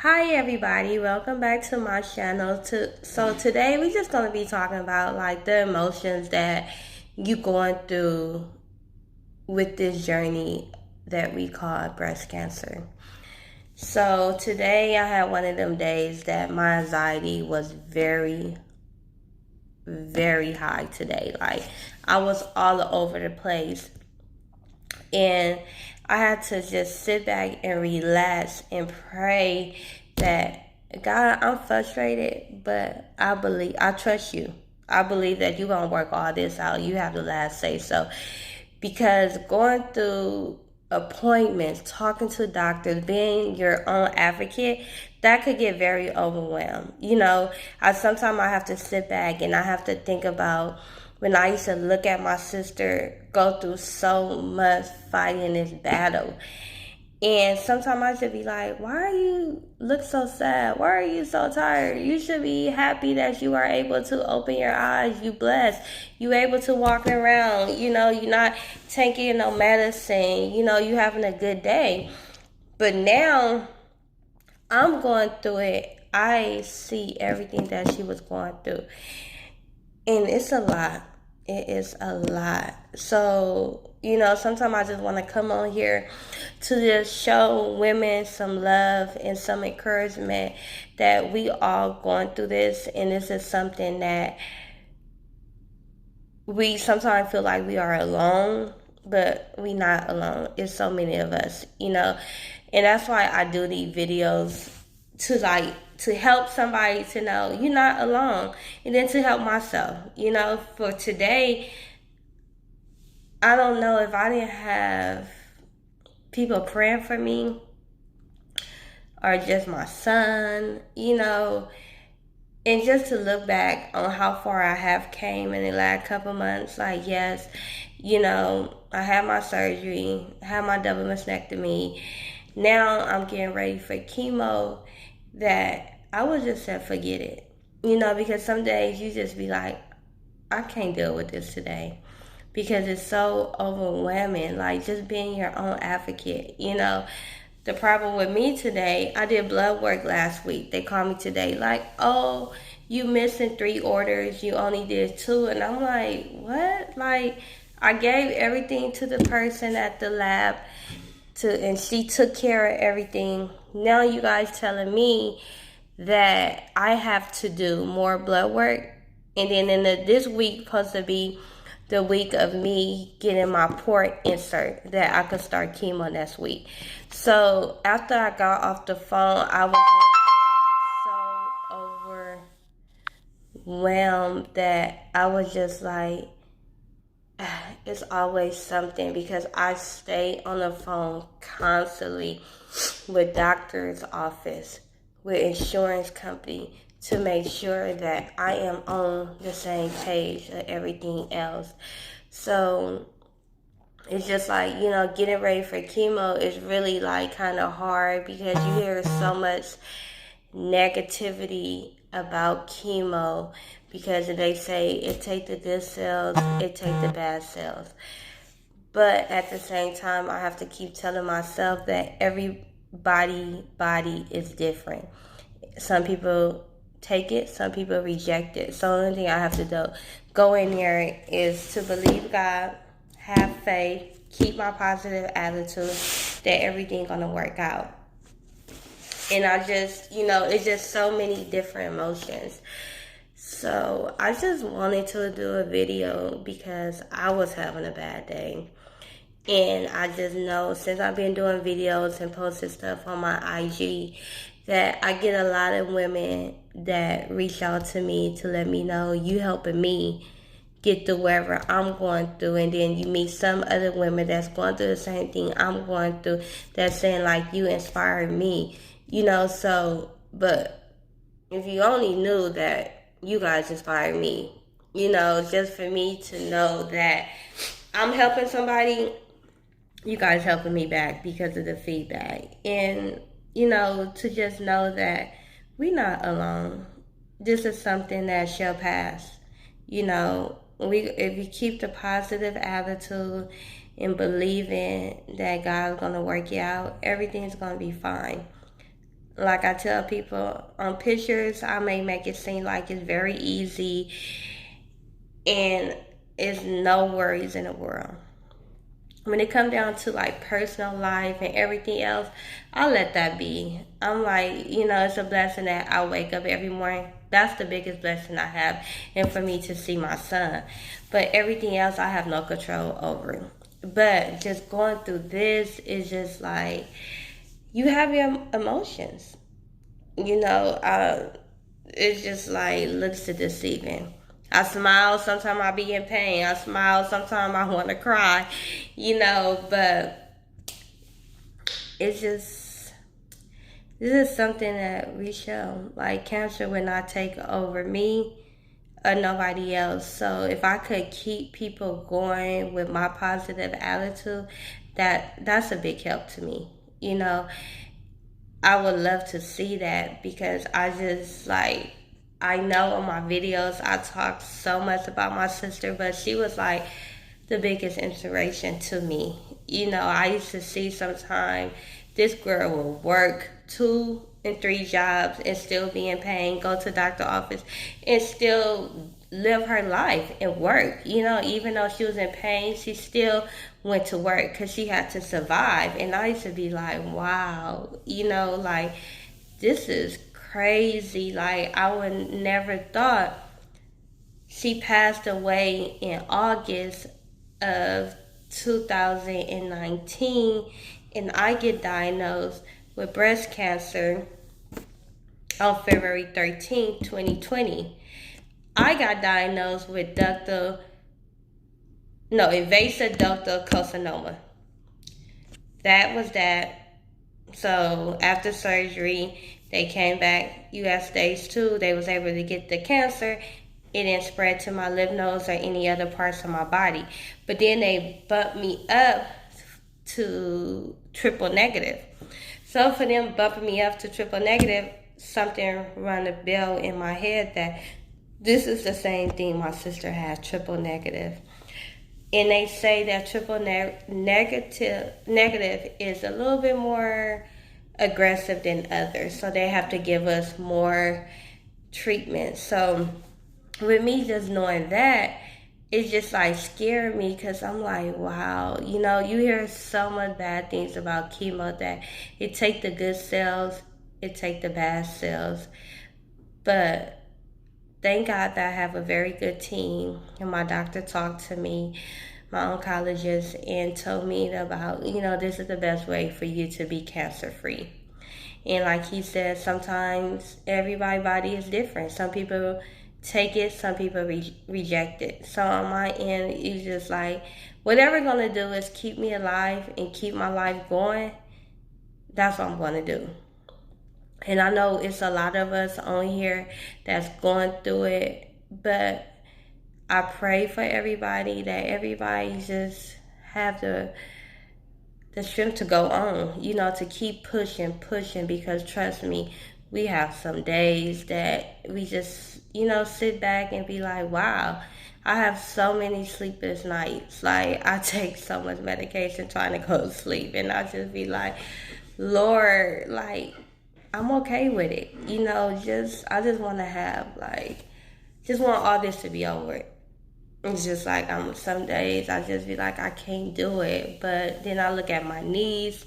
Hi everybody, welcome back to my channel. So today we're just gonna be talking about like the emotions that you going through with this journey that we call breast cancer. So today I had one of them days that my anxiety was very, very high today. Like I was all over the place. And I had to just sit back and relax and pray that God, I'm frustrated, but I trust you. I believe that you're going to work all this out. You have the last say so. Because going through appointments, talking to doctors, being your own advocate, that could get very overwhelmed. I sometimes I have to sit back and I have to think about when I used to look at my sister go through so much fighting this battle. And sometimes I should be like, why are you look so sad? Why are you so tired? You should be happy that you are able to open your eyes. You blessed. You able to walk around. You're not taking no medicine. You having a good day. But now I'm going through it. I see everything that she was going through. And it's a lot. It is a lot. So, sometimes I just want to come on here to just show women some love and some encouragement that we all going through this. And this is something that we sometimes feel like we are alone, but we not alone. It's so many of us, And that's why I do these videos to help somebody to know you're not alone, and then to help myself. For today, I don't know if I didn't have people praying for me or just my son, and just to look back on how far I have came in the last couple months. Like, yes, I had my surgery, had my double mastectomy. Now I'm getting ready for chemo that I would just say forget it. Because some days you just be like, I can't deal with this today. Because it's so overwhelming. Like just being your own advocate, The problem with me today, I did blood work last week. They called me today like, oh, you missing 3 orders. You only did 2. And I'm like, what? Like, I gave everything to the person at the lab and she took care of everything. Now you guys telling me that I have to do more blood work. And then this week supposed to be the week of me getting my port insert that I could start chemo next week. So after I got off the phone, I was so overwhelmed that I was just like, it's always something, because I stay on the phone constantly with doctor's office, with insurance company, to make sure that I am on the same page of everything else. So it's just like, getting ready for chemo is really like kind of hard, because you hear so much negativity about chemo, because they say it take the good cells, it take the bad cells. But at the same time, I have to keep telling myself that everybody body is different. Some people take it, some people reject it. So the only thing I have to do, go in there, is to believe God, have faith, keep my positive attitude that everything's gonna work out. And I just, it's just so many different emotions. So I just wanted to do a video because I was having a bad day. And I just know, since I've been doing videos and posting stuff on my IG, that I get a lot of women that reach out to me to let me know you helping me get through wherever I'm going through. And then you meet some other women that's going through the same thing I'm going through, that's saying like, you inspired me, so, but if you only knew that you guys inspired me, just for me to know that I'm helping somebody, you guys helping me back because of the feedback. And, to just know that we're not alone. This is something that shall pass. If you keep the positive attitude and believing that God's going to work you out, everything's going to be fine. Like I tell people on pictures, I may make it seem like it's very easy and it's no worries in the world. When it comes down to like personal life and everything else, I let that be. I'm like, it's a blessing that I wake up every morning. That's the biggest blessing I have, and for me to see my son. But everything else, I have no control over. But just going through this is just like, you have your emotions. It's just like, looks deceiving. I smile, sometimes I be in pain. I smile, sometimes I want to cry, but it's just, this is something that we show. Like, cancer will not take over me or nobody else. So if I could keep people going with my positive attitude, that's a big help to me. I would love to see that, because I just like, I know on my videos I talk so much about my sister, but she was like the biggest inspiration to me. I used to see sometimes this girl will work 2 and 3 jobs and still be in pain, go to doctor office and still live her life and work. Even though she was in pain, she still went to work because she had to survive. And I used to be like, wow, like, this is crazy. Like, I would never thought. She passed away in August of 2019, and I get diagnosed with breast cancer on February 13, 2020. I got diagnosed with invasive ductal carcinoma. That was that. So after surgery, they came back. You had stage 2. They was able to get the cancer. It didn't spread to my lymph nodes or any other parts of my body. But then they bumped me up to triple negative. So for them bumping me up to triple negative, something rang a bell in my head that this is the same thing my sister had, triple negative. And they say that triple negative is a little bit more aggressive than others. So they have to give us more treatment. So with me just knowing that, it just like scared me, because I'm like, wow, you hear so much bad things about chemo, that it take the good cells, it take the bad cells. But thank God that I have a very good team, and my doctor talked to me, my oncologist, and told me about, this is the best way for you to be cancer free. And like he said, sometimes everybody's body is different. Some people take it, some people reject it. So on my end, it's just like, whatever I'm going to do is keep me alive and keep my life going. That's what I'm going to do. And I know it's a lot of us on here that's going through it, but I pray for everybody, that everybody just have the strength to go on, to keep pushing, because trust me, we have some days that we just, sit back and be like, wow, I have so many sleepless nights. Like, I take so much medication trying to go to sleep, and I just be like, Lord, like, I'm okay with it. I just want to have, like, just want all this to be over. It's just like, some days I just be like, I can't do it. But then I look at my niece,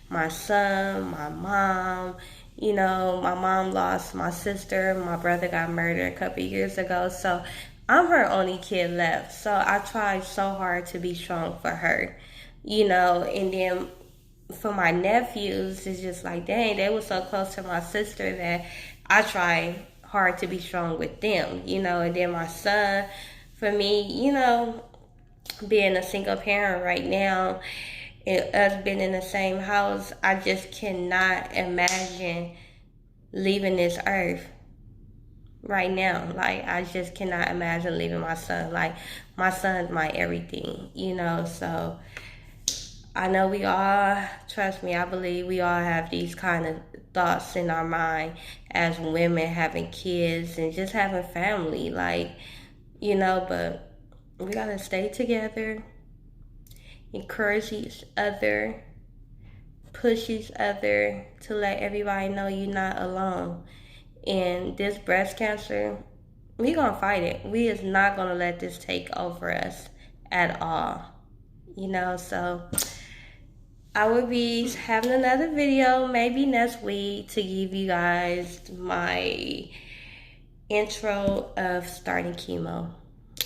my son, my mom. My mom lost my sister. My brother got murdered a couple of years ago. So I'm her only kid left. So I try so hard to be strong for her. And then for my nephews, it's just like, dang, they were so close to my sister that I try hard to be strong with them. And then my son, for me, being a single parent right now, and us being in the same house, I just cannot imagine leaving this earth right now. Like, I just cannot imagine leaving my son. Like, my son's my everything, so I know we all, trust me, I believe we all have these kind of thoughts in our mind as women, having kids and just having family, like, but we gotta stay together, encourage each other, push each other to let everybody know you're not alone. And this breast cancer, we gonna fight it. We is not gonna let this take over us at all. You know, so I will be having another video maybe next week to give you guys my intro of starting chemo.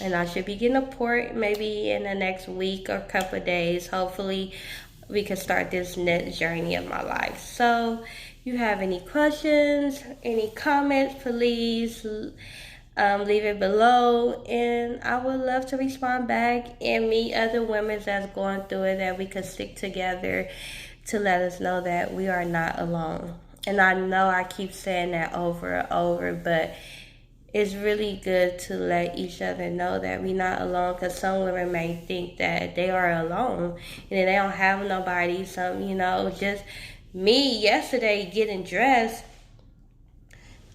And I should be getting a port maybe in the next week or couple of days. Hopefully we can start this next journey of my life. So if you have any questions, any comments, please leave it below, and I would love to respond back and meet other women that's going through it, that we could stick together to let us know that we are not alone. And I know I keep saying that over and over, but it's really good to let each other know that we're not alone, because some women may think that they are alone and they don't have nobody. Some, you know, just me yesterday getting dressed,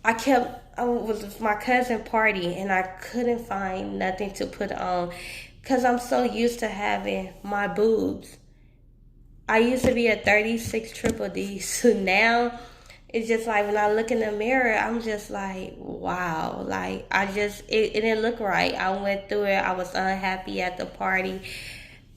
I was with my cousin party and I couldn't find nothing to put on because I'm so used to having my boobs. I used to be a 36 triple D, so now it's just like when I look in the mirror, I'm just like, wow. Like, it didn't look right. I went through it. I was unhappy at the party.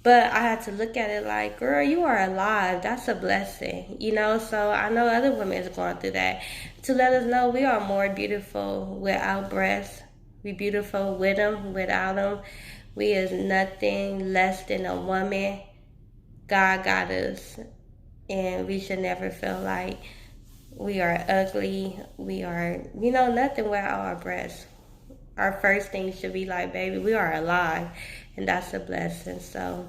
But I had to look at it like, girl, you are alive. That's a blessing, you know? So I know other women is going through that. To let us know we are more beautiful without breasts. We beautiful with them, without them. We is nothing less than a woman. God got us. And we should never feel like we are ugly. We are, you know, nothing without our breasts. Our first thing should be like, baby, we are alive. And that's a blessing. So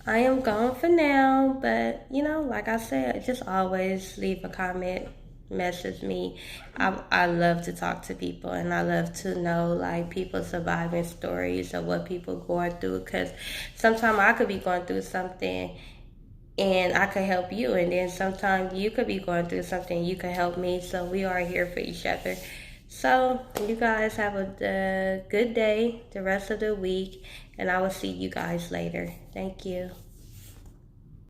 I am gone for now. But, you know, like I said, just always leave a comment, message me. I love to talk to people, and I love to know, like, people's surviving stories of what people going through. Because sometimes I could be going through something and I could help you. And then sometimes you could be going through something, you could help me. So we are here for each other. So you guys have a good day, the rest of the week, and I will see you guys later. Thank you.